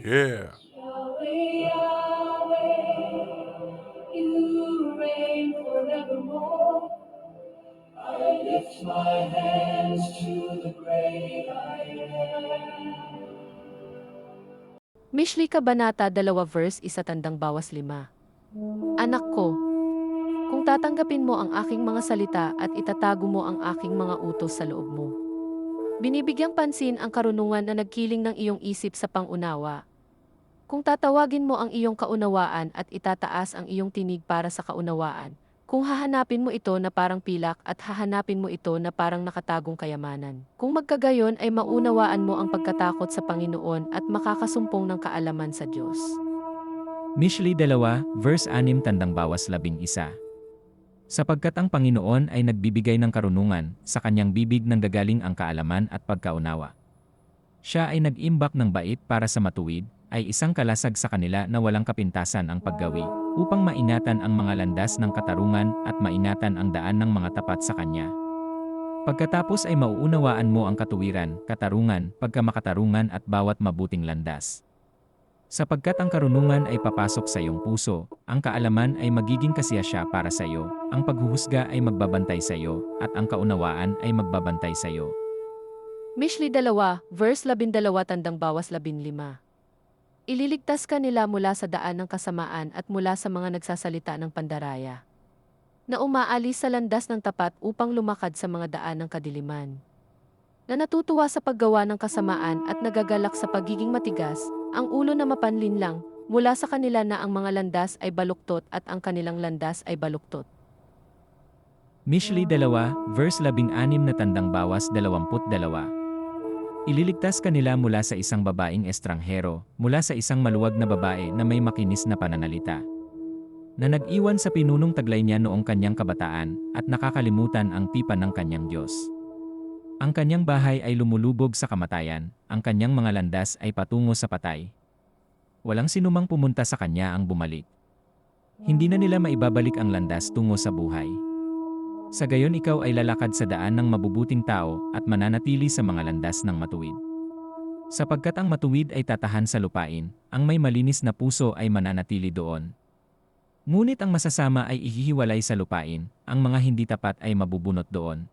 Yeah. Yahweh, Yahweh, you reign forevermore. I lift my hands to the great I am. Mishli Kabanata 2 verse 1-5. Anak ko, kung tatanggapin mo ang aking mga salita at itatago mo ang aking mga utos sa loob mo. Binibigyang pansin ang karunungan na nagkiling ng iyong isip sa pangunawa. Kung tatawagin mo ang iyong kaunawaan at itataas ang iyong tinig para sa kaunawaan, kung hahanapin mo ito na parang pilak at hahanapin mo ito na parang nakatagong kayamanan. Kung magkagayon ay maunawaan mo ang pagkatakot sa Panginoon at makakasumpong ng kaalaman sa Diyos. Mishli 2, verse 6-11. Sapagkat ang Panginoon ay nagbibigay ng karunungan, sa kanyang bibig nanggagaling ang kaalaman at pagkaunawa. Siya ay nag-imbak ng bait para sa matuwid, ay isang kalasag sa kanila na walang kapintasan ang paggawi, upang maingatan ang mga landas ng katarungan at maingatan ang daan ng mga tapat sa kanya. Pagkatapos ay mauunawaan mo ang katuwiran, katarungan, pagkamakatarungan at bawat mabuting landas. Sapagkat ang karunungan ay papasok sa iyong puso, ang kaalaman ay magiging kasiyasya para sa iyo, ang paghuhusga ay magbabantay sa iyo, at ang kaunawaan ay magbabantay sa iyo. Mishli 2, verse 12-15. Ililigtas ka nila mula sa daan ng kasamaan at mula sa mga nagsasalita ng pandaraya, na umaalis sa landas ng tapat upang lumakad sa mga daan ng kadiliman, na natutuwa sa paggawa ng kasamaan at nagagalak sa pagiging matigas, ang ulo na mapanlinlang, mula sa kanila na ang mga landas ay baluktot at ang kanilang landas ay baluktot. Mishli 2, verse 16-22. Ililigtas ka nila mula sa isang babaeng estranghero, mula sa isang maluwag na babae na may makinis na pananalita, na nag-iwan sa pinunong taglay niya noong kanyang kabataan, at nakakalimutan ang tipan ng kanyang Diyos. Ang kanyang bahay ay lumulubog sa kamatayan, ang kanyang mga landas ay patungo sa patay. Walang sinumang pumunta sa kanya ang bumalik. Hindi na nila maibabalik ang landas tungo sa buhay. Sa gayon ikaw ay lalakad sa daan ng mabubuting tao at mananatili sa mga landas ng matuwid. Sapagkat ang matuwid ay tatahan sa lupain, ang may malinis na puso ay mananatili doon. Ngunit ang masasama ay ihihiwalay sa lupain, ang mga hindi tapat ay mabubunot doon.